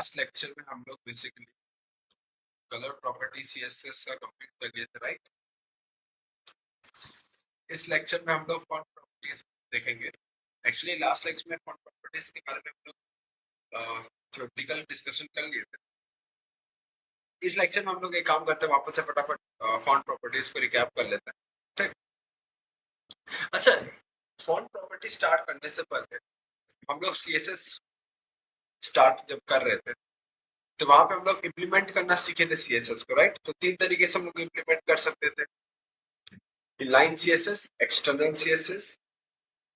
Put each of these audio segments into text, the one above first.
Last lecture में हम लोग बेसिकली कलर प्रॉपर्टी सीएसएस का कंप्लीट कर लिए थे, राइट? इस लेक्चर में हम लोग फॉन्ट प्रॉपर्टीज देखेंगे। एक्चुअली लास्ट लेक्चर में फॉन्ट प्रॉपर्टीज के बारे में हम लोग थ्योरेटिकल डिस्कशन कर लिए थे। इस लेक्चर में हम लोग एक काम करते हैं, वापस से फटाफट फॉन्ट प्रॉपर्टीज को रिकैप कर लेते हैं, ठीक? अच्छा, फॉन्ट प्रॉपर्टी स्टार्ट करने से पहले हम लोग सीएसएस स्टार्ट जब कर रहे थे तो वहां पे हम लोग इम्प्लीमेंट करना सीखे थे सीएसएस को, राइट? तो तीन तरीके से हम लोग इम्प्लीमेंट कर सकते थे, इनलाइन सीएसएस, एक्सटर्नल सीएसएस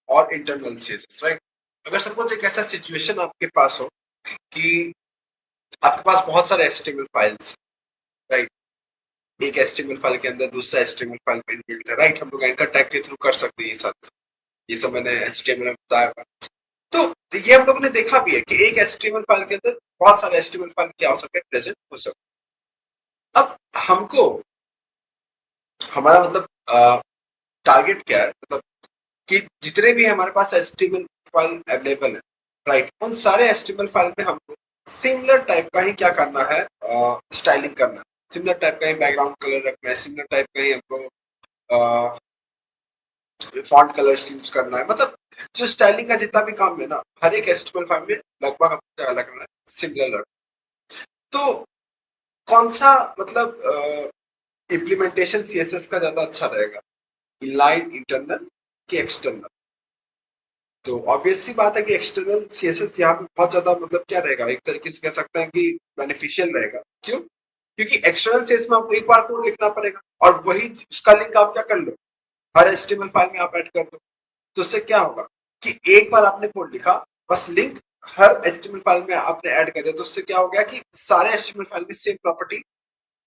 और इंटरनल सीएसएस, राइट? अगर सपोज एक ऐसा सिचुएशन आपके पास हो कि आपके पास बहुत सारे एचटीएमएल फाइल्स, राइट? एक एचटीएमएल फाइल के अंदर दूसरा एचटीएमएल फाइल इनबिल्ट है, राइट? हम लोग एंकर टैग के थ्रू कर सकते हैं ये सब मैंने एचटीएमएल में बताया था। तो ये हम लोगों ने देखा भी है कि एक एचटीएमएल फाइल के अंदर बहुत सारे एचटीएमएल फाइल क्या हो सकते हैं, प्रेजेंट हो सकते। अब हमको हमारा मतलब टारगेट क्या है, मतलब कि जितने भी हमारे पास एचटीएमएल फाइल अवेलेबल है, राइट, उन सारे एचटीएमएल फाइल में हमको सिमिलर टाइप का ही क्या करना है, स्टाइलिंग करना है, सिमिलर टाइप का ही बैकग्राउंड कलर रखना है, सिमिलर टाइप का ही हमको फॉन्ट कलर्स यूज करना है। मतलब जो स्टाइलिंग का जितना भी काम है ना, हर एक एचटीएमएल फाइल में लगभग हमको क्या करना है, सिमिलर। तो कौन सा मतलब इम्प्लीमेंटेशन सीएसएस का ज्यादा अच्छा रहेगा, इनलाइन, इंटरनल कि एक्सटर्नल? तो ऑब्वियस सी बात है कि एक्सटर्नल सीएसएस यहाँ पे बहुत ज्यादा मतलब क्या रहेगा, एक तरीके से कह सकते हैं कि बेनिफिशियल रहेगा। क्यों? क्योंकि एक्सटर्नल सीएसएस में आपको एक बार कोड लिखना पड़ेगा और वही उसका लिंक आप क्या कर लो, हर एचटीएमएल फाइल में आप ऐड कर दो। तो उससे क्या होगा कि एक बार आपने कोड लिखा, बस लिंक हर एचटीएमएल फाइल में आपने ऐड कर दिया, तो उससे क्या हो गया कि सारे एचटीएमएल फाइल में सेम प्रॉपर्टी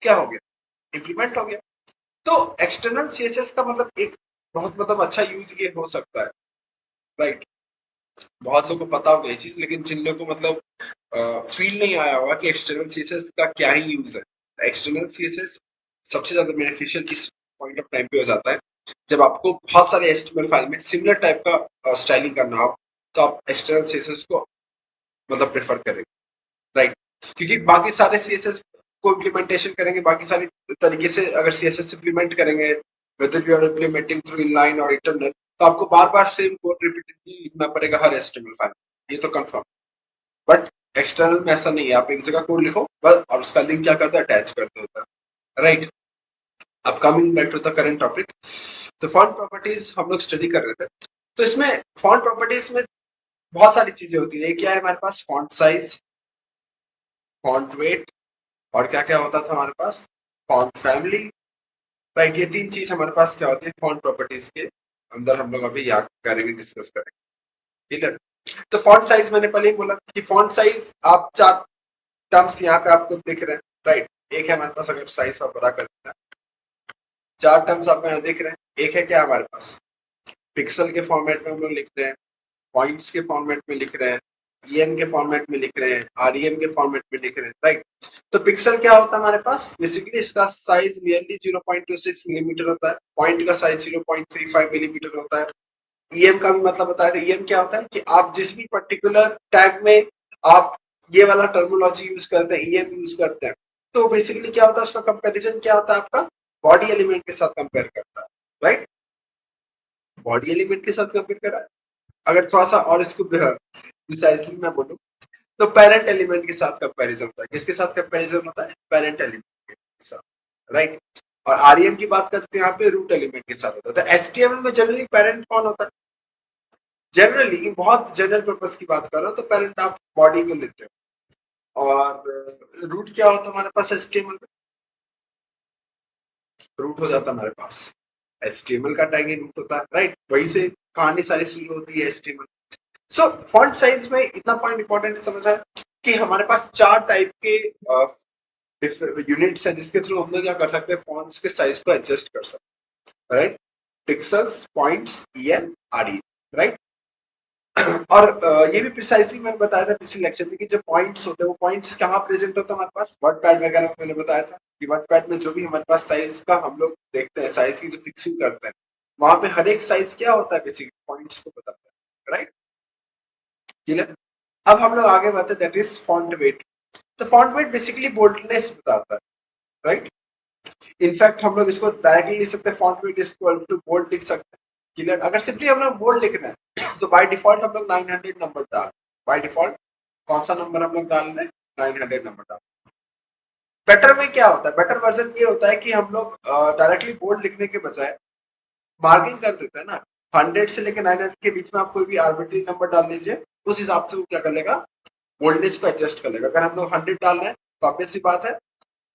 क्या हो गया, इंप्लीमेंट हो गया। तो एक्सटर्नल सीएसएस का मतलब एक बहुत मतलब अच्छा यूज ये हो सकता है, राइट? बहुत लोगों को पता होगा ये चीज, लेकिन जिन लोगों को मतलब फील नहीं आया होगा कि एक्सटर्नल सीएसएस का क्या ही यूज है। एक्सटर्नल सीएसएस सबसे ज्यादा बेनिफिशियल इस पॉइंट ऑफ टाइम पे हो जाता है जब आपको बहुत सारे एचटीएमएल फाइल में सिमिलर टाइप का स्टाइलिंग करना हो, तो आप एक्सटर्नल सीएसएस को मतलब प्रेफर करेंगे, राइट? क्योंकि बाकी सारे सीएसएस को इम्प्लीमेंटेशन करेंगे, बाकी सारी तरीके से अगर सीएसएस इम्प्लीमेंट करेंगे, whether you are implementing through inline और इंटरनल, तो आपको बार बार सेम कोड रिपीटेडली लिखना पड़ेगा हर एचटीएमएल फाइल, ये तो कंफर्म। बट एक्सटर्नल में ऐसा नहीं है, आप एक जगह कोड लिखो बस और उसका लिंक क्या करता है, अटैच कर देता है, राइट? अब coming back to the current topic, तो फॉन्ट प्रॉपर्टीज हम लोग स्टडी कर रहे थे। तो इसमें फॉन्ट प्रॉपर्टीज में बहुत सारी चीजें होती है। क्या है हमारे पास, फॉन्ट साइज, फॉन्ट वेट, और क्या क्या होता था हमारे पास, फॉन्ट फैमिली, राइट? ये तीन चीज हमारे पास क्या होती है फॉन्ट प्रॉपर्टीज के अंदर, हम लोग अभी याद करेंगे, डिस्कस करेंगे, ठीक है? तो फॉन्ट साइज मैंने पहले ही बोला कि फॉन्ट साइज आप चार टर्म्स यहाँ पे आपको दिख रहे हैं, राइट? एक है हमारे पास, अगर साइज आप बड़ा कर देना, चार टर्म्स आपको यहाँ दिख रहे हैं। एक है क्या हमारे पास, पिक्सल के फॉर्मेट में हम लोग लिख रहे हैं, पॉइंट्स के फॉर्मेट में लिख रहे हैं, ईएम के फॉर्मेट में लिख रहे हैं, आरईएम के फॉर्मेट में लिख रहे हैं, राइट? तो पिक्सल क्या होता है हमारे पास, बेसिकली इसका साइज नियरली 0.26 मिलीमीटर होता है, पॉइंट का साइज 0.35 मिलीमीटर होता है। ईएम का भी मतलब बताया था, ईएम क्या होता है कि आप जिस भी पर्टिकुलर टैग में आप ये वाला टर्मिनोलॉजी यूज करते हैं, ईएम यूज करते हैं, तो बेसिकली क्या होता है, उसका कंपैरिजन क्या होता है, आपका बॉडी एलिमेंट के साथ कंपेयर करता है, राइट? बॉडी एलिमेंट के साथ कंपेयर करा। अगर थोड़ा सा और इसको प्रिसाइजली मैं बोलूं, तो पेरेंट एलिमेंट के साथ कंपैरिजन होता है। किसके साथ कंपैरिजन होता है, पेरेंट एलिमेंट के साथ, राइट? और आरईएम की बात करते हैं यहाँ पे, रूट एलिमेंट के साथ होता है। तो एचटीएमएल में जनरली पेरेंट कौन होता है, जनरली बहुत जनरल पर्पस की बात कर रहा हूँ, तो पेरेंट आप बॉडी को लेते हो। और रूट क्या होता है हमारे पास एचटीएमएल में, रूट हो जाता है हमारे पास एचटीएमएल का टैग ही रूट होता है, राइट? वहीं से कहानी सारी शुरू होती है, एचटीएमएल। सो फॉन्ट साइज में इतना पॉइंट इंपॉर्टेंट समझ है कि हमारे पास चार टाइप के यूनिट्स हैं जिसके थ्रू हम लोग क्या कर सकते हैं, फॉन्ट्स के साइज को एडजस्ट कर सकते हैं, राइट? पिक्सल्स, पॉइंट्स, ईएम, आरई, राइट? और ये भी प्रिसाइजली मैंने बताया था पिछले लेक्चर में कि जो पॉइंट्स होते हैं वो पॉइंट्स कहाँ प्रेजेंट होता है हमारे पास, वर्डपैड वगैरह में मैंने बताया था कि वर्डपैड में जो भी हमारे पास साइज का हम लोग देखते हैं, साइज की जो फिक्सिंग करते हैं, वहां पे हर एक साइज क्या होता है, बेसिकली पॉइंट्स को बताता है, राइट? क्लियर? अब हम लोग आगे बढ़ते हैं, दैट इज फॉन्ट वेट। तो फॉन्ट वेट बेसिकली बोल्डनेस बताता है, राइट। इनफैक्ट हम लोग इसको डायरेक्टली लिख सकते हैं, font weight is equal to bold लिख सकते हैं, क्लियर। अगर सिंपली हम लोग बोल्ड लिखना है तो बाय डिफॉल्ट हम लोग 900 नंबर डाल, बाय डिफॉल्ट कौन सा नंबर हम लोग डाल रहे हैं, 900 नंबर डाल। बेटर में क्या होता है, बेटर वर्जन ये होता है कि हम लोग डायरेक्टली बोल्ड लिखने के बजाय मार्किंग कर देते हैं ना, 100 से लेकर 900 के बीच में आप कोई भी आर्बिट्री नंबर डाल दीजिए, उस हिसाब से वो क्या कर लेगा, बोल्डनेस को एडजस्ट कर लेगा। अगर हम लोग 100 डाल रहे हैं तो ऑब्वियस सी बात है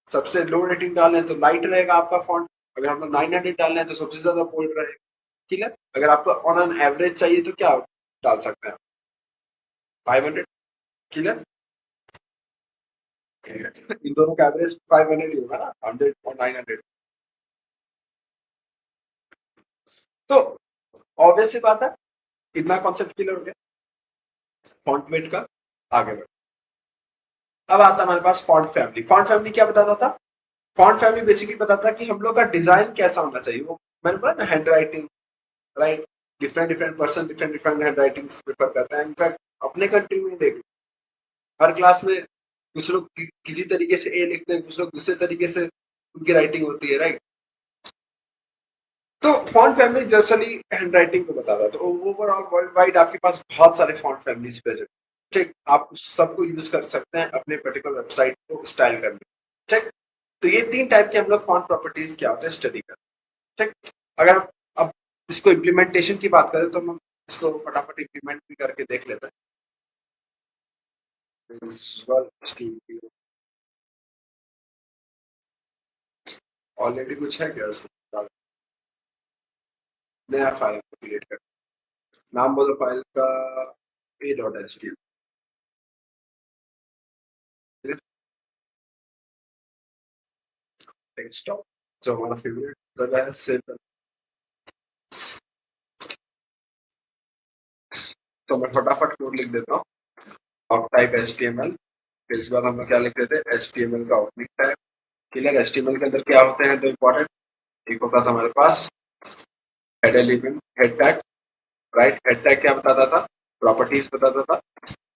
सबसे लो रेटिंग डाल रहे हैं तो लाइट रहेगा आपका फॉन्ट, अगर हम लोग 900 डाल रहे हैं तो सबसे ज्यादा बोल्ड रहेगा, ठीक है। अगर आपको ऑन एन एवरेज चाहिए तो क्या डाल सकते हैं, 500, क्लियर। इन दोनों का एवरेज 500 ही होगा ना, 100 और 900। तो ऑब्वियस सी बात है, इतना कॉन्सेप्ट क्लियर हो गया फॉन्ट वेट का। आगे बढ़, अब आता है हमारे पास फॉन्ट फैमिली। फॉन्ट फैमिली क्या बताता था, फॉन्ट फैमिली बेसिकली बताता है कि हम लोग का डिजाइन कैसा होना चाहिए। वो मैंने बोला ना, hand writing, right. Different different person different different hand writings prefer करते हैं। इनफैक्ट अपने कंट्री में देख, हर क्लास में कुछ लोग किसी तरीके से ए लिखते हैं, कुछ लोग दूसरे तरीके से उनकी राइटिंग होती है, राइट। तो font family generally hand writing को बताता है। तो ओवरऑल वर्ल्ड वाइड आपके पास बहुत सारे फॉन्ट फैमिलीज प्रेजेंट, ठीक। आप सबको यूज कर सकते हैं अपने पर्टिकुलर वेबसाइट को स्टाइल करने, ठीक। तो ये 3 टाइप के हम लोग फॉन्ट प्रॉपर्टीज क्या होते हैं स्टडी कर, ठीक। अगर हम अब इसको इम्प्लीमेंटेशन की बात करें तो हम इसको फटाफट इम्प्लीमेंट भी करके देख लेते हैं। विजुअल स्टूडियो ऑलरेडी कुछ है क्या इसमें, नया फाइल को क्रिएट कर, नाम बोलो फाइल का a.html, डेस्कटॉप जो हमारा फेवरेट जगह है, सेव कर। तो मैं फटाफट कोड लिख देता हूँ, ऑफ टाइप HTML, फिर इसके बाद हम लोग क्या लिख देते हैं, HTML का ओपनिंग टैग, क्लियर। HTML के अंदर क्या होते हैं तो इम्पोर्टेंट, एक होता था हमारे पास head element, head tag, right. Head tag क्या बताता था, प्रॉपर्टीज बताता था।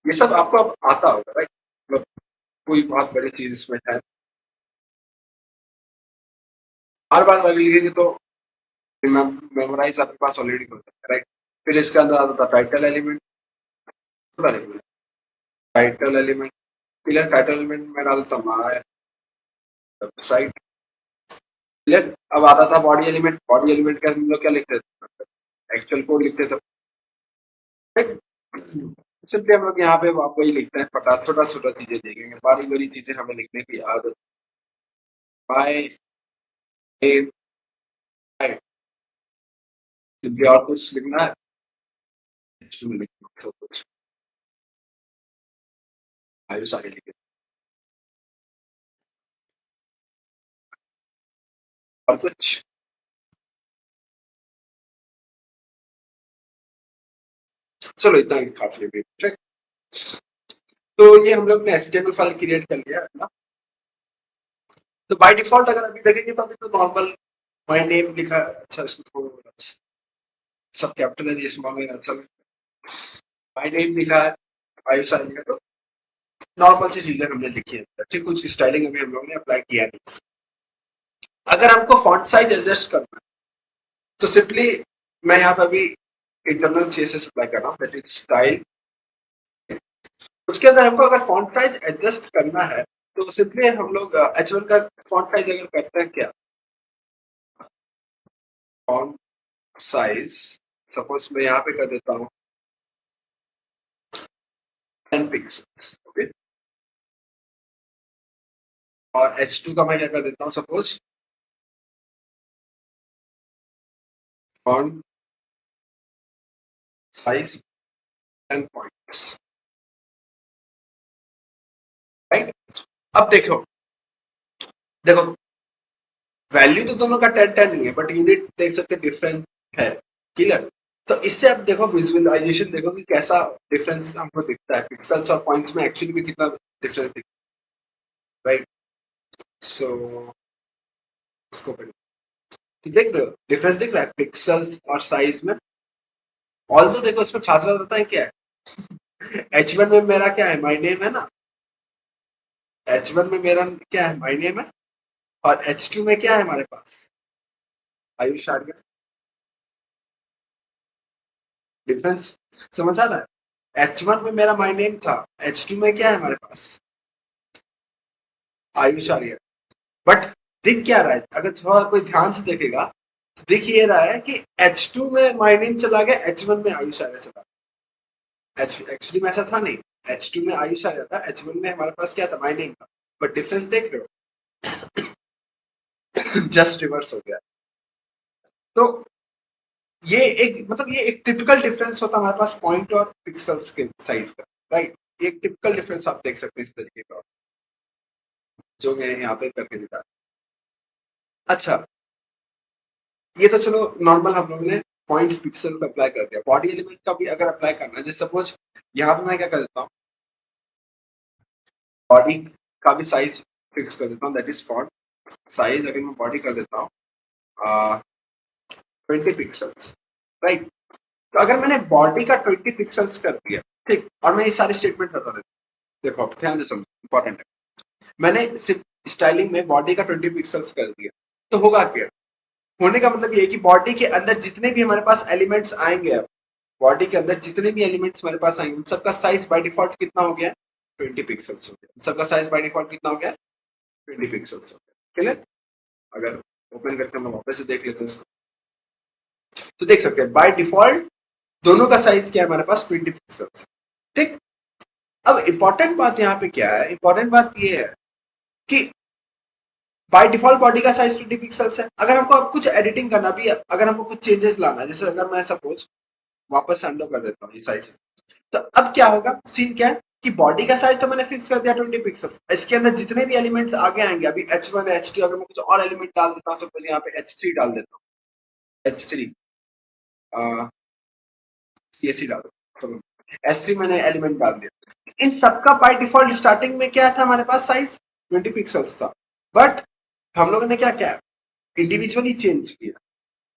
ये सब आपको अब आता होगा, राइट, मतलब कोई बहुत बड़ी चीज इसमें है, बार बार अगर लिखेंगे तो मेमोराइज आपके पास ऑलरेडी होता है, राइट। फिर इसके अंदर आता था title element, title element, clear. Title element में डालता था माय वेबसाइट, क्लियर। अब आता था बॉडी एलिमेंट, बॉडी एलिमेंट के हम लोग क्या लिखते थे, एक्चुअल कोड लिखते थे, सिंपली हम लोग यहाँ पे वही लिखते हैं, पटा छोटा छोटा चीजें देखेंगे, बारी बारी चीजें हमें लिखने की आदत, बाय ए, सिंपली और कुछ लिखना है, लिखना सब कुछ आयुष आगे लिखे और कुछ। चलो इतना ही काफी है, ठीक। तो ये हम लोग ने एचटीएमएल फाइल क्रिएट कर लिया है ना। तो बाय डिफॉल्ट अगर अभी देखेंगे तो अभी तो नॉर्मल माय नेम लिखा है, अच्छा इसको थोड़ा सब कैपिटल है, स्मॉल में अच्छा, माय नेम लिखा है, आयुष आगे लिखा, तो नॉर्मल सी चीजें हमने लिखी है, ठीक। कुछ स्टाइलिंग अभी हम लोग ने अप्लाई किया नहीं। अगर हमको फॉन्ट साइज एडजस्ट करना है तो सिंपली मैं यहाँ पे अभी इंटरनल सीएसएस अप्लाई कर रहा हूँ, दैट इज स्टाइल। उसके अंदर हमको अगर फॉन्ट साइज एडजस्ट करना है तो सिंपली हम लोग H1 का फॉन्ट साइज अगर करते हैं क्या, फॉन्ट साइज सपोज मैं यहाँ पे कर देता हूँ 10 पिक्सल्स, ओके। और H2 का मैं क्या कर देता हूँ, suppose font size 10 points, right. अब देखो देखो वैल्यू तो दोनों का 10 10 ही है, बट यूनिट देख सकते डिफरेंट है, क्लियर। तो इससे आप देखो विजुअलाइजेशन देखो कि कैसा डिफरेंस हमको दिखता है, पिक्सल्स और पॉइंट्स में एक्चुअली में कितना डिफरेंस दिखता है, राइट। सो उसको देख रहे हो, डिफरेंस दिख रहा है पिक्सल्स और साइज में। ऑल तो देखो इसमें खास बात बताएं क्या है, H1 में मेरा क्या है, माय नेम है ना, H1 में मेरा क्या है, माय नेम है, और H2 में क्या है हमारे पास, आयुष आ गया। डिफरेंस समझ आ रहा है? H1 में मेरा माय नेम था, H2 में क्या है हमारे पास, आयुष आ गया। बट दिख क्या रहा है, अगर थोड़ा कोई ध्यान से देखेगा तो दिख ये रहा है कि H2 में माय नेम चला गया, H1 में आयुष आ चला। एक्चुअली में ऐसा था नहीं, H2 में आयुष आ जाता, H1 में हमारे पास क्या था, माय नेम था। बट डिफरेंस देख रहे हो, जस्ट रिवर्स हो गया। तो ये एक मतलब ये एक टिपिकल डिफरेंस होता है हमारे पास पॉइंट और पिक्सल्स के साइज का, राइट। एक टिपिकल डिफरेंस आप देख सकते हैं इस तरीके का, जो मैं यहाँ पे करके दिखा। अच्छा, ये तो चलो नॉर्मल हम लोगों ने पॉइंट्स पिक्सल पे अप्लाई कर दिया। बॉडी एलिमेंट का भी अगर अप्लाई करना है, जैसे सपोज यहाँ पे मैं क्या कर देता हूँ, बॉडी का भी साइज फिक्स कर देता हूँ, दैट इज फॉन्ट साइज। अगर मैं बॉडी कर देता हूँ 20 पिक्सल्स, राइट। तो अगर मैंने बॉडी का 20 पिक्सल्स कर दिया, ठीक, और मैं ये सारे स्टेटमेंट बता देता हूँ, देखो आप ध्यान से समझो, इंपॉर्टेंट है। मैंने सिर्फ स्टाइलिंग में बॉडी का 20 पिक्सल्स कर दिया, तो होगा क्या, होने का मतलब ये है कि बॉडी के अंदर जितने भी हमारे पास एलिमेंट्स आएंगे, अब बॉडी के अंदर जितने भी एलिमेंट्स हमारे पास आएंगे, उन सबका साइज बाय डिफॉल्ट कितना हो गया, 20 पिक्सल्स हो गया। उन सबका साइज बाय डिफॉल्ट कितना हो गया, 20 पिक्सल्स हो गया। क्लियर? अगर ओपन करके हम वापस से देख लेते हैं इसको, तो देख सकते हैं बाय डिफॉल्ट दोनों का साइज क्या है हमारे पास, 20 पिक्सल्स। ठीक। अब इंपॉर्टेंट बात यहाँ पे क्या है, इंपॉर्टेंट बात ये है कि बाय डिफॉल्ट बॉडी का साइज 20 पिक्सल्स है। अगर हमको अब कुछ एडिटिंग करना भी, अगर हमको कुछ चेंजेस लाना है, जैसे अगर मैं सपोज वापस अंडो कर देता हूँ ये साइज, तो अब क्या होगा, सीन क्या है कि बॉडी का साइज तो मैंने फिक्स कर दिया 20 पिक्सल्स, इसके अंदर जितने भी एलिमेंट्स आगे आएंगे, अभी H1 H2, अगर मैं कुछ और एलिमेंट डाल देता हूँ, सपोज यहाँ पे H3 डाल देता हूँ, H3 CSC डाल देता हूँ, H3 मैंने एलिमेंट डाल दिया, इन सबका बाय डिफॉल्ट स्टार्टिंग में क्या था हमारे पास, साइज 20 पिक्सल्स था। बट हम लोगों ने क्या किया, इंडिविजुअली चेंज किया,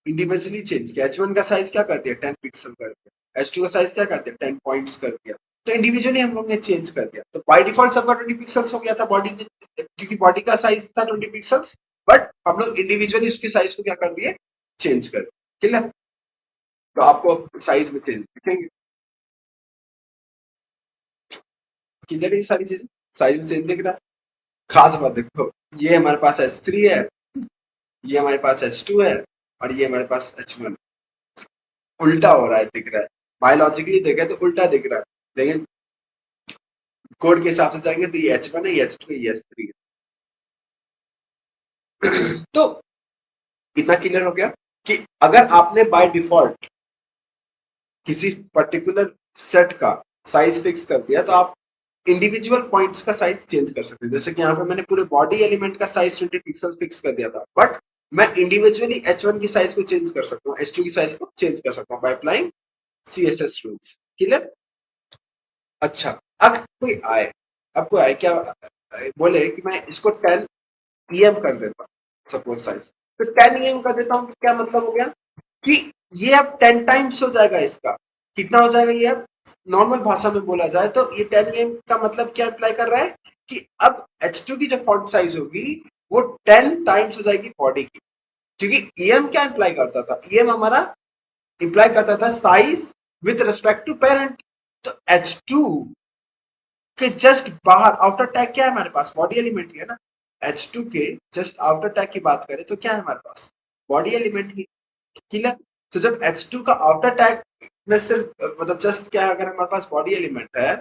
इंडिविजुअली चेंज किया। H1 का साइज क्या कर दिया, 10 पिक्सल कर दिया, H2 का साइज क्या कर दिया, 10 पॉइंट्स कर दिया। तो इंडिविजुअली हम लोग ने चेंज कर दिया, तो बाय डिफॉल्ट सबका 20 पिक्सल्स हो गया था बॉडी में, क्योंकि बॉडी का साइज था 20 पिक्सल्स। बट हम लोग इंडिविजुअली उसके साइज को क्या कर दिए, चेंज कर दिए। क्लियर? तो आपको साइज में चेंज दिखेंगे, क्लियर है ये सारी चीजें, साइज में चेंज दिख रहा है। खास बात देखो, ये हमारे पास H3 है, ये हमारे पास H2 है, और ये हमारे पास H1। उल्टा हो रहा है, दिख रहा है, बायोलॉजिकली देखें तो उल्टा दिख रहा है, लेकिन कोड के हिसाब से जाएंगे तो ये H1 है, ये H2 है, ये H3 है। तो इतना क्लियर हो गया कि अगर आपने बाय डिफॉल्ट किसी पर्टिकुलर सेट का साइज फिक्स कर दिया, तो आप इंडिविजुअल पॉइंट्स का साइज चेंज कर सकते हैं। जैसे कि यहाँ पे मैंने पूरे बॉडी एलिमेंट का साइज 20 पिक्सल फिक्स कर दिया था, बट मैं इंडिविजुअली H1 की साइज को चेंज कर सकता हूँ, H2 की साइज को चेंज कर सकता हूँ by applying CSS rules. Clear? अच्छा, अब कोई आए, अब कोई आए क्या बोले कि मैं इसको 10 EM कर देता हूँ, सपोज साइज, तो 10 EM कर देता हूँ, तो क्या मतलब हो गया कि ये अब 10 टाइम्स हो जाएगा इसका। कितना हो जाएगा ये, अब नॉर्मल भाषा में बोला जाए तो ये 10 EM का मतलब क्या अप्लाई कर रहा है कि अब H2 की जो फॉन्ट साइज होगी वो 10 टाइम्स हो जाएगी बॉडी की, क्योंकि EM क्या अप्लाई करता था, EM हमारा इंप्लाई करता था size with respect to parent. तो H2 के जस्ट बाहर आउटर टैग क्या है हमारे पास, बॉडी एलिमेंट ही है ना। H2 के जस्ट आउटर टैग की बात करें तो क्या है हमारे पास, बॉडी एलिमेंट ही। क्लियर? तो जब H2 का आउटर टैग में सिर्फ मतलब जस्ट क्या है, अगर हमारे पास बॉडी एलिमेंट है,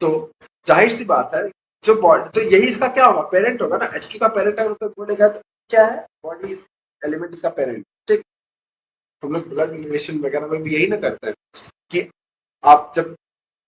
तो जाहिर सी बात है जो बॉडी, तो यही इसका क्या होगा, पेरेंट होगा ना। H2 का पेरेंट अगर कोई बोलेगा तो क्या है, बॉडी एलिमेंट इसका पेरेंट। ठीक। हम लोग ब्लड रिलेशन वगैरह में भी यही ना करते हैं कि आप जब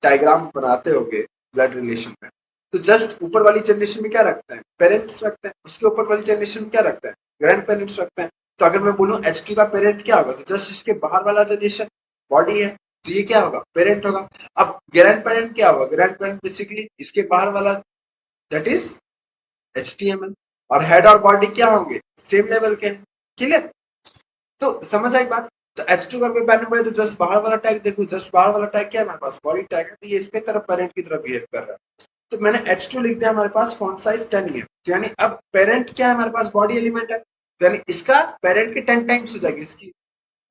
डायग्राम बनाते होगे ब्लड रिलेशन में, तो जस्ट ऊपर वाली जनरेशन में क्या रखते हैं, पेरेंट्स रखते हैं, उसके ऊपर वाली जनरेशन में क्या रखते हैं, ग्रैंड पेरेंट्स रखते हैं। तो अगर मैं बोलूं H2 का पेरेंट क्या होगा, तो जस्ट इसके बाहर वाला जनरेशन बॉडी है, तो ये क्या होगा, पेरेंट होगा। अब ग्रैंड पेरेंट क्या होगा, ग्रैंड पेरेंट बेसिकली इसके बाहर वाला, दैट इज HTML। और हेड और बॉडी क्या होंगे, सेम लेवल के। क्लियर? तो समझ आई बात। तो H2 का कोई पैटर्न पड़े तो जस्ट बाहर वाला टैग देखो, जस्ट बाहर वाला टैग क्या है हमारे पास, बॉडी टैग है, तो ये इसके तरफ पेरेंट की तरफ बिहेव कर रहा है। तो मैंने H2 लिख दिया, हमारे पास फॉन्ट साइज 10 ही है, तो यानी अब पेरेंट क्या है हमारे पास, बॉडी एलिमेंट है, तो यानी इसका पेरेंट के 10 टाइम्स हो जाएगी इसकी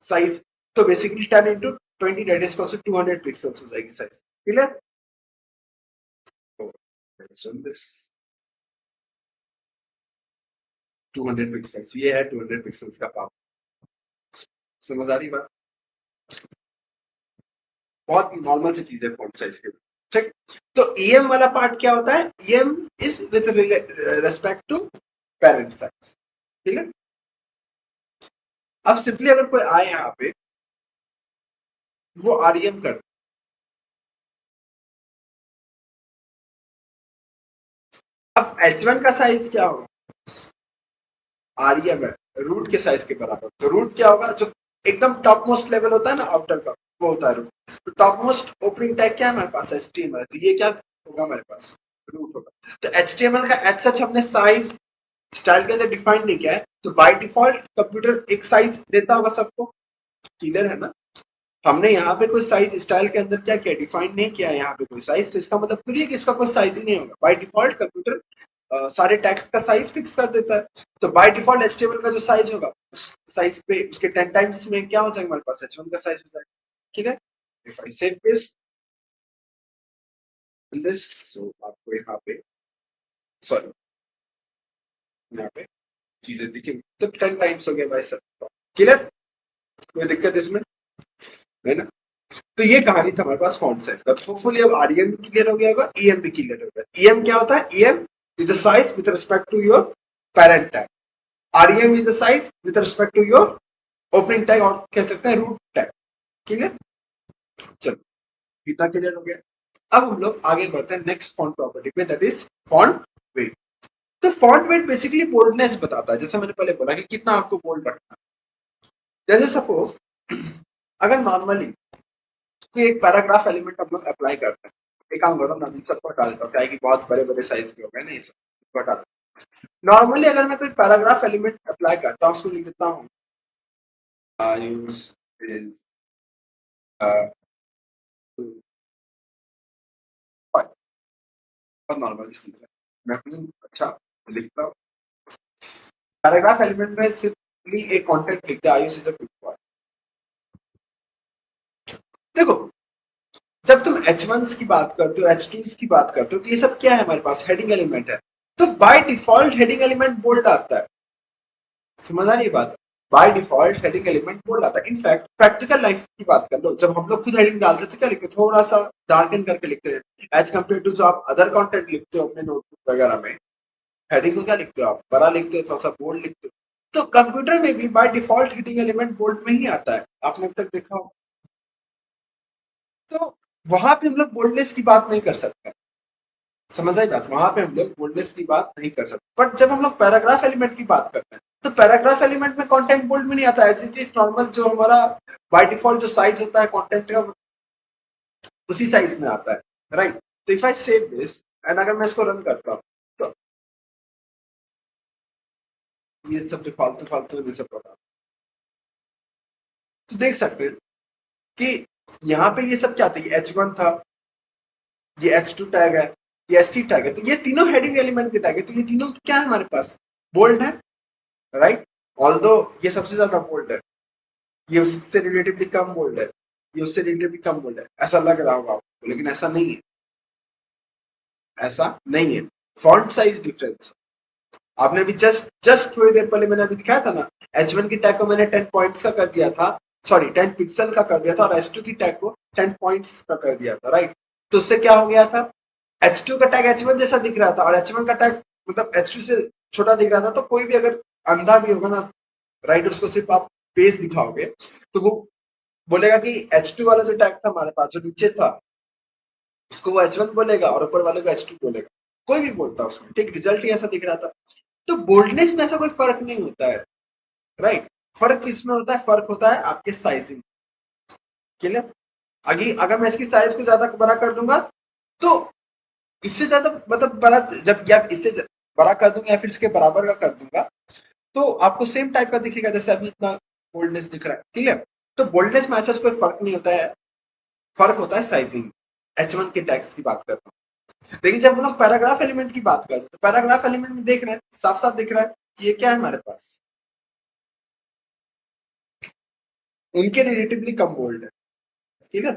साइज, तो basically 10 into 20 that is equal to 200 pixels हो जाएगी साइज, क्लियर? तो let's run this 200 पिक्सल्स, ये है 200 पिक्सल्स का पावर, समझ आ रही बात? बहुत नॉर्मल सी चीज है फॉन्ट साइज के, ठीक। तो ईएम वाला पार्ट क्या होता है, EM is with respect to parent size, ठीक है। अब सिंपली अगर कोई आए यहाँ पे, वो आरईएम कर, अब H1 का साइज क्या होगा, आरईएम है रूट के साइज के बराबर, तो रूट क्या होगा, जो एकदम टॉप मोस्ट लेवल होता है ना आउटर का, वो होता है रूट, तो टॉप मोस्ट ओपनिंग टैग क्या है हमारे पास, एचटीएमएल, तो ये क्या होगा हमारे पास, रूट होगा। तो एचटीएमएल का एज सच हमने साइज स्टाइल के अंदर डिफाइन नहीं किया है, तो बाय डिफॉल्ट कंप्यूटर एक साइज देता होगा सबको, क्लियर है ना। हमने यहाँ पे कोई साइज स्टाइल के अंदर क्या किया, डिफाइन नहीं किया है यहाँ पे कोई साइज, तो इसका मतलब पूरी कि इसका कोई साइज ही नहीं होगा, बाय डिफॉल्ट कंप्यूटर सारे टैग्स का साइज फिक्स कर देता है, तो बाय डिफॉल्ट एचटीएमएल का जो साइज होगा उस साइज पे उसके 10 टाइम्स में क्या हो जाएगा हमारे पास, H1 का साइज हो जाएगा, ठीक है। If I save this so आपको यहाँ पे, सॉरी, यहाँ पे चीजें दिखेंगी, तो 10 टाइम्स हो गया भाई सर, क्लियर, कोई दिक्कत इसमें है ना। तो ये कहानी था हमारे पास फॉन्ट साइज का, तो होपफुली अब आरईएम भी क्लियर हो गया होगा, ईएम भी क्लियर हो गया। ईएम क्या होता है, EM is the size with respect to your parent tag, REM is the size with respect to your opening tag, और कह सकते हैं रूट टैग, क्लियर। चलो इतना क्लियर हो गया, अब हम लोग आगे बढ़ते हैं नेक्स्ट फॉन्ट प्रॉपर्टी पे, दैट इज फॉन्ट वेट। तो फॉन्ट वेट बेसिकली बोल्डनेस बताता है, जैसे मैंने पहले बोला कि कितना आपको बोल्ड रखना है। जैसे सपोज अगर नॉर्मली कोई एक पैराग्राफ एलिमेंट हम लोग अप्लाई करते हैं, एक काम करता हूँ ना, सबको हटा देता हूँ, क्या है कि बहुत बड़े बड़े साइज के हो गए ना ये सब, हटा देता हूँ। नॉर्मली अगर मैं कोई पैराग्राफ एलिमेंट अप्लाई करता हूँ, उसको लिख देता हूँ यूज इज बहुत नॉर्मल चीज है, मैं अपनी अच्छा लिखता हूँ, पैराग्राफ एलिमेंट में सिर्फ एक कॉन्टेंट लिखता है, आयुष इज अ गुड। देखो जब तुम H1 की बात करते हो, H2 की बात करते हो, तो ये सब क्या है हमारे पास, हेडिंग एलिमेंट है, तो by default heading element bold आता है, समझ आ रही बात, by default heading element bold आता है। इनफैक्ट प्रैक्टिकल लाइफ की बात कर लो, जब हम लोग खुद हेडिंग डालते थे क्या लिखते, थोड़ा सा डार्कन करके लिखते थे, एज कम्पेयर टू जो आप अदर कंटेंट लिखते हो अपने नोटबुक वगैरह में, हेडिंग को क्या लिखते हो आप, बड़ा लिखते हो, थोड़ा सा बोल्ड लिखते हो, तो कंप्यूटर में भी by default heading element bold में ही आता है, आपने अब तक देखा हो। तो वहां पे हम लोग बोल्डनेस की बात नहीं कर सकते, समझ आई बात, वहां पे हम लोग बोल्डनेस की बात नहीं कर सकते, बट जब हम लोग पैराग्राफ एलिमेंट की बात करते हैं, तो पैराग्राफ एलिमेंट में कंटेंट बोल्ड में नहीं आता, एज इट इज नॉर्मल जो हमारा बाय डिफॉल्ट जो साइज होता है कंटेंट का, उसी साइज में आता है, राइट। तो if I save this and अगर मैं इसको रन करता हूँ, तो ये सब जो फालतू फालतू ये सब बता, तो देख सकते हैं कि यहाँ पे ये सब क्या था, ये H1 था, ये H2 टैग है, ये SC टैग है, तो ये तीनों हेडिंग एलिमेंट के टैग है, तो ये तीनों क्या है हमारे पास, बोल्ड है, राइट। ऑल्दो ये सबसे ज्यादा बोल्ड है, ये उससे रिलेटिवली कम बोल्ड है, ये उससे रिलेटिवली कम बोल्ड है, ऐसा लग रहा होगा आपको, लेकिन ऐसा नहीं है, ऐसा नहीं है। फॉन्ट साइज डिफरेंस, आपने अभी जस्ट जस्ट थोड़ी देर पहले मैंने अभी दिखाया था ना, H1 की टैग को मैंने 10 पॉइंट्स का कर दिया था, सॉरी 10 पिक्सल का कर दिया था, और H2 की टैग को 10 पॉइंट्स का कर दिया था, राइट। तो उससे क्या हो गया था, H2 का टैग H1 जैसा दिख रहा था, और H1 का टैग मतलब H2 से छोटा दिख रहा था, तो कोई भी अगर अंधा भी होगा ना, राइट, उसको सिर्फ आप पेज दिखाओगे, तो वो बोलेगा कि H2 वाला जो टैग था हमारे पास जो नीचे था, उसको वो H1 बोलेगा, और ऊपर वाले को H2 बोलेगा, कोई भी बोलता उसमें, ठीक, रिजल्ट ही ऐसा दिख रहा था। तो बोल्डनेस में ऐसा कोई फर्क नहीं होता है, राइट। फर्क किसमें होता है, फर्क होता है आपके साइजिंग, क्लियर। अगर मैं इसकी साइज को ज्यादा बड़ा कर दूंगा, तो इससे ज्यादा मतलब बड़ा, जब या इससे बड़ा कर दूंगा या फिर इसके बराबर का कर दूंगा, तो आपको सेम टाइप का दिखेगा जैसे अभी इतना बोल्डनेस दिख रहा है, क्लियर। तो बोल्डनेस में ऐसा कोई फर्क नहीं होता है, फर्क होता है साइजिंग। H1 के टैग्स की बात करता हूँ, लेकिन जब हम लोग पैराग्राफ एलिमेंट की बात करते हैं तो पैराग्राफ एलिमेंट में देख रहे हैं, साफ साफ दिख रहा है कि ये क्या है हमारे पास, उनके रिलेटिवली कम बोल्ड है। ठीक है,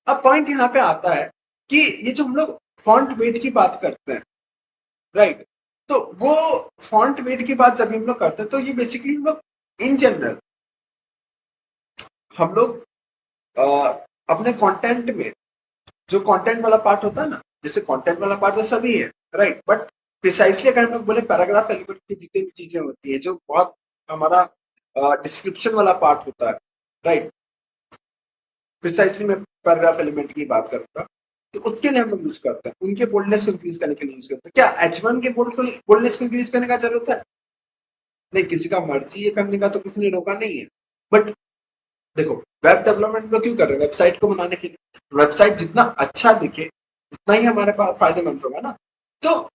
अब पॉइंट यहाँ पे आता है कि ये जो हम लोग फॉन्ट वेट की बात करते हैं, राइट, तो वो फॉन्ट वेट की बात जब हम लोग करते हैं तो ये बेसिकली हम लोग इन जनरल हम लोग अपने कंटेंट में जो कंटेंट वाला पार्ट होता है ना, जैसे कंटेंट वाला पार्ट तो सभी है, राइट, बट प्रिसाइसली अगर हम लोग बोले पैराग्राफ एलिमेंट की जितनी भी चीजें होती है जो बहुत हमारा डिस्क्रिप्शन वाला पार्ट होता है, राइट, प्रिसाइसली मैं पैराग्राफ एलिमेंट की बात करूंगा, तो उसके लिए हम लोग यूज करते हैं, उनके बोल्डनेस को इंक्रीज करने के लिए यूज करते हैं। क्या H1 के बोल्डनेस को इंक्रीज करने का जरूरत है? नहीं, किसी का मर्जी ये करने का तो किसी ने रोका नहीं है, बट देखो वेब डेवलपमेंट में क्यों कर रहे हैं, वेबसाइट को बनाने के लिए, वेबसाइट जितना अच्छा दिखे उतना ही हमारे पास फायदेमंद होगा ना, तो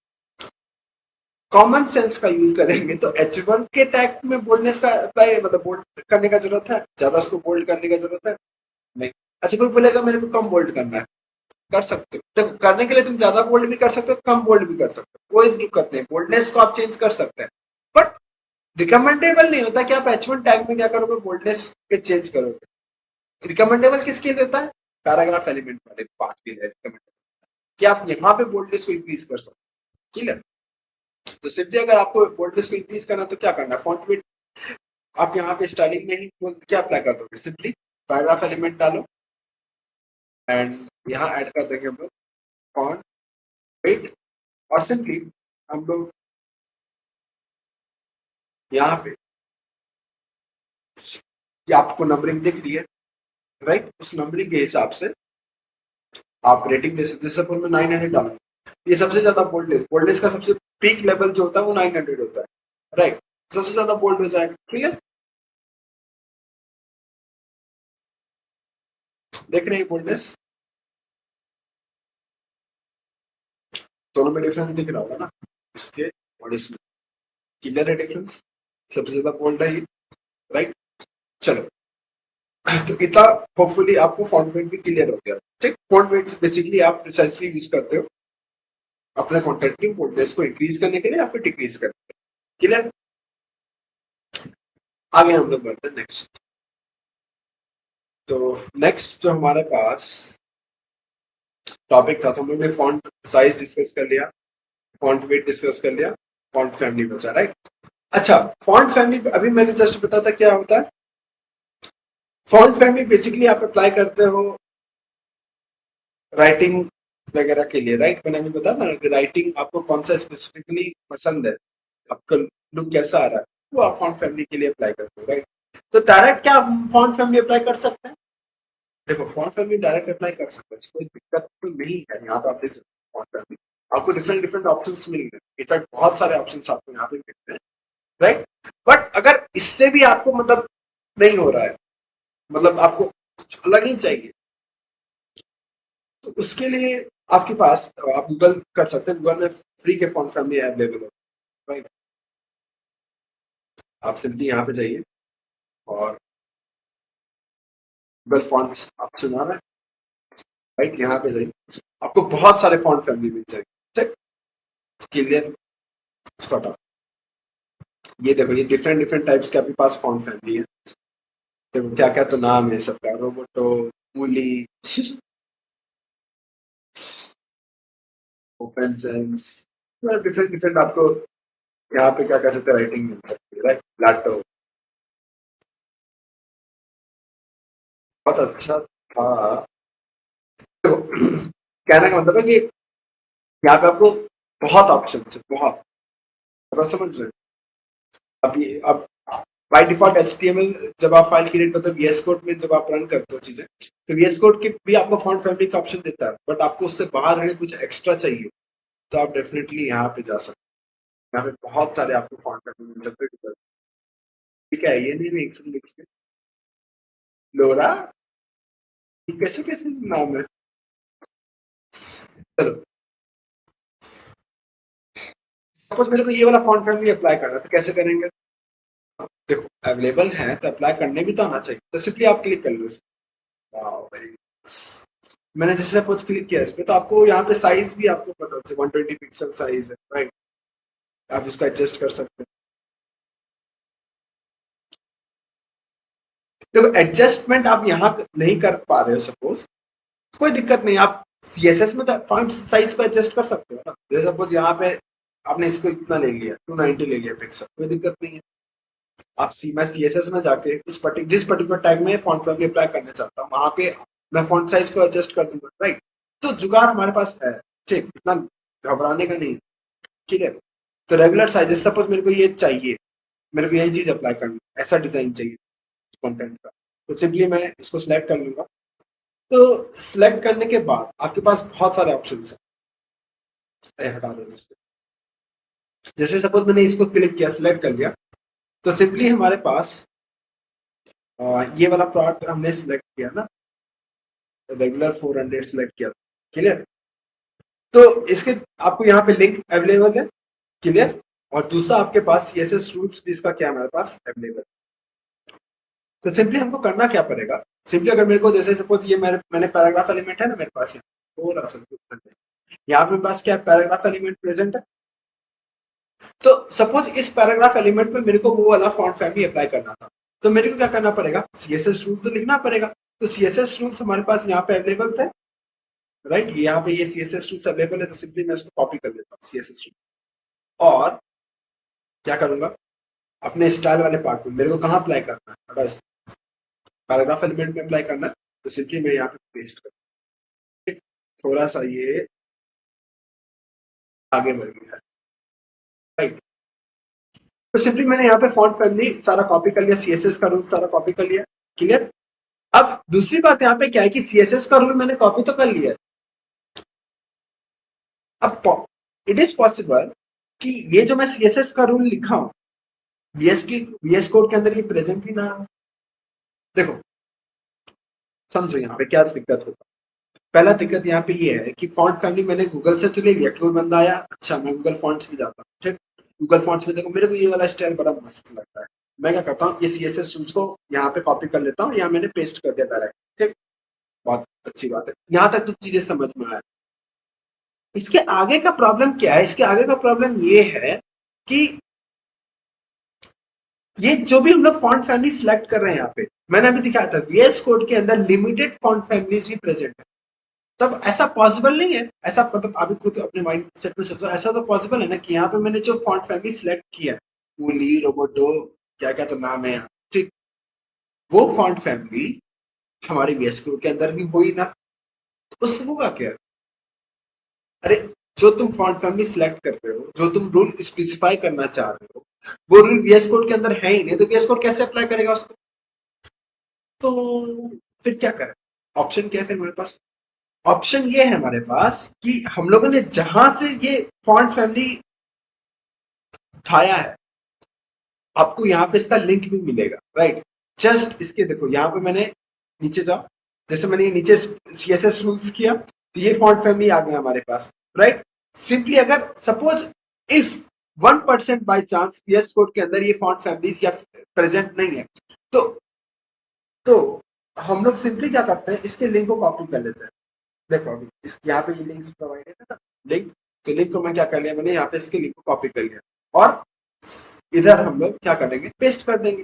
कॉमन सेंस का यूज करेंगे तो H1 के टैग में बोल्डनेस का अप्लाई मतलब बोल्ड करने का जरूरत है, ज्यादा उसको बोल्ड करने का जरूरत है नहीं। अच्छा, कोई बोलेगा मेरे को कम बोल्ड करना है, कर सकते हो, देखो करने के लिए तुम ज्यादा बोल्ड भी कर सकते हो, कम बोल्ड भी कर सकते हो, कोई दिक्कत नहीं, बोल्डनेस को आप चेंज कर सकते हैं, बट रिकमेंडेबल नहीं होता कि आप H1 टैग में क्या करोगे, बोल्डनेस पे चेंज करोगे। रिकमेंडेबल किसके लिए होता है, पैराग्राफ एलिमेंट वाले पार्ट के लिए रिकमेंडेबल कि आप यहाँ पे बोल्डनेस को इंक्रीज कर सकते हैं। क्लियर? तो सिंपली अगर आपको बोल्डनेस को इंक्रीज करना तो क्या करना है, फॉन्ट विड्थ आप यहाँ पे स्टाइलिंग में ही क्या अप्लाई कर दोगे, सिंपली पैराग्राफ एलिमेंट डालो एंड यहाँ ऐड कर देंगे हम लोग फॉन्ट विड्थ, और सिंपली हम लोग यहाँ पे ये आपको नंबरिंग दिख रही है, राइट, उस नंबरिंग के हिसाब से आप रेटिंग दे सकते हैं। सपोज मैं 900 डालूंगा, ये सबसे ज्यादा बोल्डनेस, बोल्डनेस का सबसे पीक लेवल जो होता है वो 900 होता है, राइट, सबसे ज्यादा बोल्ड हो जाएगा। ठीक है, देख रहे हैं बोल्डनेस, दोनों में डिफरेंस दिख रहा होगा ना, इसके और इसमें क्लियर है डिफरेंस, सबसे ज्यादा बोल्ड है ये, राइट। चलो, तो इतना होपफुली आपको फॉन्ट वेट भी क्लियर हो गया। ठीक, फॉन्ट वेट बेसिकली आप प्रिसाइसली यूज करते हो अपने कंटेंट की बोल्डनेस को इंक्रीज करने के लिए या फिर डिक्रीज करने के लिए। क्लियर? आगे हम लोग बढ़ते हैं नेक्स्ट। तो नेक्स्ट जो हमारे पास टॉपिक था, तो हम लोग ने फॉन्ट साइज डिस्कस कर लिया, फॉन्ट वेट डिस्कस कर लिया, फॉन्ट फैमिली बचा, राइट। अच्छा, फॉन्ट फैमिली अभी मैंने जस्ट बताया था क्या होता है। फॉन्ट फैमिली बेसिकली आप अप्लाई करते हो राइटिंग वगैरह के लिए, राइट, मैंने अभी बताया ना कि राइटिंग आपको कौन सा स्पेसिफिकली पसंद है, आपका लुक कैसा आ रहा है, वो आप फॉन्ट फैमिली के लिए अप्लाई करते हो, राइट। तो डायरेक्ट क्या फॉन्ट फैमिली अप्लाई कर सकते हैं? देखो फॉन्ट फैमिली डायरेक्ट अप्लाई कर सकते हैं, कोई दिक्कत तो नहीं है, यहाँ पे आप देख सकते हैं फॉन्ट फैमिली आपको डिफरेंट डिफरेंट ऑप्शंस मिल रहे हैं, इनफैक्ट बहुत सारे ऑप्शंस आपको यहाँ पे मिल रहे हैं, राइट। बट अगर इससे भी आपको मतलब नहीं हो रहा है, मतलब आपको कुछ अलग ही चाहिए, तो उसके लिए आपके पास आप गूगल कर सकते हैं, गूगल में फ्री के फॉन्ट फैमिली अवेलेबल है, राइट। आप सिंपली यहाँ पे जाइए और गूगल फॉन्ट्स आप सुना रहे हैं, राइट, यहाँ पे जाइए, आपको बहुत सारे फॉन्ट फैमिली मिल जाएंगे। ठीक, क्लियर, स्कॉट आप ये देखो, ये डिफरेंट डिफरेंट टाइप्स के आपके पास फॉन्ट फैमिली है, देखो क्या क्या तो नाम है सबका, रोबोटो, मूली, ओपन सेंस, डिफरेंट डिफरेंट आपको यहाँ पे क्या कह सकते हैं राइटिंग मिल सकती है, राइट, लाटो, बहुत अच्छा था। तो कहने का मतलब है कि यहाँ पे आपको बहुत ऑप्शन है, बहुत, आप समझ रहे हैं। अब ये अब बाय डिफॉल्ट HTML जब आप फाइल क्रिएट करते हो VS कोड में, जब आप रन करते हो चीजें, तो VS कोड के भी आपको फॉन्ट फैमिली का ऑप्शन देता है, बट आपको उससे बाहर अगर कुछ एक्स्ट्रा चाहिए तो आप डेफिनेटली यहाँ पे जा सकते हैं, यहाँ पे बहुत सारे आपको फॉन्ट फैमिली मिल सकते हैं। ठीक है, ये नहीं मिक्स मिक्स में लोरा, ये कैसे कैसे नाम है। चलो, सपोज मेरे को ये वाला फॉन्ट फैमिली अप्लाई करना है तो कैसे करेंगे? देखो अवेलेबल है तो अप्लाई करने भी तो आना चाहिए, तो सिंपली आप क्लिक कर लो, वाओ वेरी नाइस, मैंने जैसे सपोज क्लिक किया इस पे, तो आपको यहाँ पे साइज भी आपको पता है 120 पिक्सल साइज है, राइट? आप इसको एडजस्ट कर सकते हैं। देखो एडजस्टमेंट आप यहाँ नहीं कर पा रहे हो सपोज, कोई दिक्कत नहीं, आप सीएसएस में तो फॉन्ट साइज को एडजस्ट कर सकते हो ना। जैसे सपोज यहाँ पे आपने इसको इतना ले लिया, 290 ले लिया पिक्सल, कोई दिक्कत नहीं है। आप मैं सीएसएस में जाके जिस पर्टिकुलर टैग में फॉन्ट फैमिली अप्लाई करना चाहता हूँ, वहां पे मैं फॉन्ट साइज को एडजस्ट कर दूंगा, राइट? तो जुगाड़ हमारे पास है, ठीक, इतना घबराने का नहीं, ठीक है। तो रेगुलर साइजेस, सपोज मेरे को ये चाहिए, मेरे को यही चीज अप्लाई करनी है, ऐसा डिजाइन चाहिए कंटेंट का, तो सिंपली मैं इसको सिलेक्ट कर लूंगा। तो सिलेक्ट करने के बाद आपके पास बहुत सारे ऑप्शन है, हटा दो इसको। जैसे सपोज मैंने इसको क्लिक किया, सिलेक्ट कर लिया, तो सिंपली हमारे पास ये वाला प्रोडक्ट हमने सिलेक्ट किया ना, रेगुलर 400 सिलेक्ट किया, क्लियर? तो इसके आपको यहाँ पे लिंक अवेलेबल है, क्लियर? और दूसरा आपके पास सीएसएस रूल्स भी इसका क्या है हमारे पास अवेलेबल। तो सिंपली हमको करना क्या पड़ेगा, सिंपली अगर मेरे को जैसे सपोज ये मैंने पैराग्राफ एलिमेंट है ना मेरे पास, यहाँ थोड़ा सा यहाँ पे मेरे पास क्या पैराग्राफ एलिमेंट प्रेजेंट है। तो सपोज इस पैराग्राफ एलिमेंट में मेरे को वो वाला फॉन्ट फैमिली अप्लाई करना था, तो मेरे को क्या करना पड़ेगा, सीएसएस रूल तो लिखना पड़ेगा। तो सीएसएस रूल्स हमारे पास यहाँ पे अवेलेबल थे, राइट? यहाँ पे ये सीएसएस रूल्स अवेलेबल है, तो सिंपली मैं इसको कॉपी कर लेता हूँ सीएसएस रूल, और क्या करूंगा, अपने स्टाइल वाले पार्ट में मेरे को कहाँ अप्लाई करना है, पैराग्राफ एलिमेंट में अप्लाई करना है, तो सिंपली मैं यहाँ पे पेस्ट कर, थोड़ा सा ये आगे बढ़ गया है, राइट? तो सिंपली मैंने यहाँ पे फॉन्ट फैमिली सारा कॉपी कर लिया, सीएसएस का रूल सारा कॉपी कर लिया, क्लियर? अब दूसरी बात यहाँ पे क्या है कि सीएसएस का रूल मैंने कॉपी तो कर लिया, अब इट इज पॉसिबल कि ये जो मैं सीएसएस का रूल लिखा हूं वीएस कोड के अंदर ये प्रेजेंट ही ना हो। देखो समझो यहाँ पे क्या दिक्कत होगा। पहला दिक्कत यहाँ पे ये है कि फॉन्ट फैमिली मैंने गूगल से तो ले लिया, कोई बंदा आया, अच्छा मैं गूगल फॉन्ट्स में जाता हूँ, ठीक, गूगल फॉन्ट्स में देखो मेरे को ये वाला स्टाइल बड़ा मस्त लगता है, मैं क्या करता हूँ ये सीएसएस रूल्स को यहाँ पे कॉपी कर लेता हूँ, यहाँ मैंने पेस्ट कर दिया डायरेक्ट, ठीक, बहुत अच्छी बात है, यहाँ तक तो चीजें समझ में आया। इसके आगे का प्रॉब्लम क्या है, इसके आगे का प्रॉब्लम ये है कि ये जो भी हम लोग फॉन्ट फैमिली सिलेक्ट कर रहे हैं यहाँ पे, मैंने अभी दिखाया था वीएस कोड के अंदर लिमिटेड फॉन्ट फैमिलीज ही प्रेजेंट है। तब ऐसा पॉसिबल नहीं है, ऐसा मतलब अभी खुद अपने माइंड सेट में सोचो, ऐसा तो पॉसिबल है ना कि यहाँ पे मैंने जो फॉन्ट फैमिली सिलेक्ट किया, वूली, रोबोटो, क्या क्या तो नाम है यहाँ, ठीक, वो फॉन्ट फैमिली हमारे वीएस कोड के अंदर भी हुई ना, तो उससे होगा क्या? अरे जो तुम फॉन्ट फैमिली सिलेक्ट कर रहे हो, जो तुम रूल स्पेसिफाई करना चाह रहे हो, वो रूल वीएस कोड के अंदर है ही नहीं, तो वीएस कोड कैसे अप्लाई करेगा उसको? तो फिर क्या करें? ऑप्शन क्या है फिर हमारे पास? ऑप्शन ये है हमारे पास कि हम लोगों ने जहां से ये फॉन्ट फैमिली उठाया है, आपको यहाँ पे इसका लिंक भी मिलेगा, राइट? जस्ट इसके देखो यहाँ पे मैंने नीचे जाओ, जैसे मैंने ये नीचे सीएसएस रूल्स किया, तो ये फॉन्ट फैमिली आ गया हमारे पास, राइट? सिंपली अगर suppose if 1% by chance PS code के अंदर ये फॉन्ट फैमिलीज या प्रेजेंट नहीं है, तो तो हम लोग सिंपली क्या करते हैं, इसके लिंक को कॉपी कर लेते हैं। देखो अभी इस यहाँ पे ये लिंक्स प्रोवाइडेड है ना, लिंक, तो लिंक को मैं क्या कर लिया, मैंने यहाँ पे इसके लिंक को कॉपी कर लिया, और इधर हम लोग क्या करेंगे, पेस्ट कर देंगे,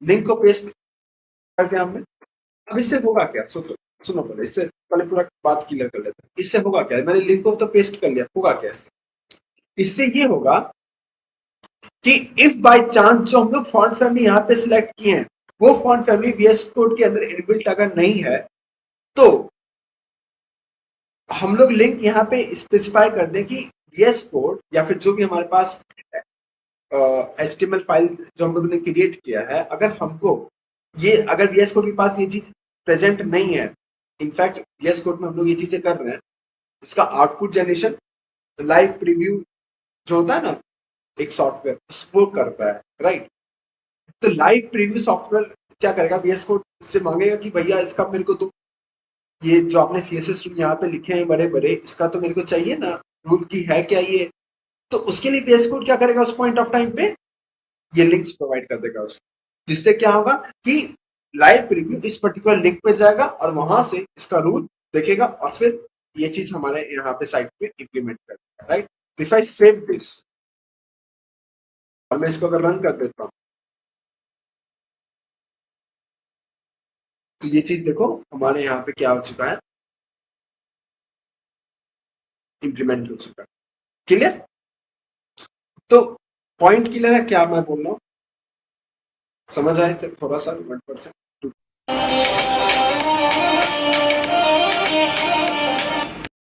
लिंक को पेस्ट कर दिया हमने। अब इससे होगा क्या, सुनो सुनो पहले, इससे पहले पूरा बात क्लियर कर लेते हैं, इससे होगा क्या, मैंने लिंक को तो पेस्ट कर लिया, होगा क्या इससे ये होगा कि इफ बाय चांस जो हम लोग फॉन्ट फैमिली यहाँ पे सिलेक्ट किए हैं, वो फॉन्ट फैमिली वीएस कोड के अंदर इनबिल्ट अगर नहीं है, तो हम लोग लिंक यहाँ पे स्पेसिफाई कर दें कि वीएस कोड या फिर जो भी हमारे पास एचटीएमएल फाइल जो हम लोगों ने क्रिएट किया है, अगर हमको ये अगर वीएस कोड के पास ये चीज प्रेजेंट नहीं है, इनफैक्ट वीएस कोड में हम लोग ये चीजें कर रहे हैं, इसका आउटपुट जनरेशन लाइव प्रीव्यू जो होता है ना एक सॉफ्टवेयर, वो करता है, राइट? तो लाइव प्रीव्यू सॉफ्टवेयर क्या करेगा, वीएस कोड से मांगेगा कि भैया इसका मेरे को तो ये जो आपने सीएसएस रूल यहाँ पे लिखे हैं बड़े बड़े, इसका तो मेरे को चाहिए ना, रूल की है क्या ये? तो उसके लिए वीएस कोड क्या करेगा, उस पॉइंट ऑफ टाइम पे ये लिंक्स प्रोवाइड कर देगा उसको, जिससे क्या होगा कि लाइव प्रीव्यू इस पर्टिकुलर लिंक पे जाएगा और वहां से इसका रूल देखेगा और फिर ये चीज हमारे यहाँ पे साइट पे इम्प्लीमेंट कर देगा, right? If I save this और मैं इसको अगर रन कर देता हूँ तो ये चीज देखो हमारे यहाँ पे क्या हो चुका है, इम्प्लीमेंट हो चुका है। क्लियर? तो पॉइंट क्लियर है क्या मैं बोल रहा हूँ? समझ आए थे थोड़ा सा 1%?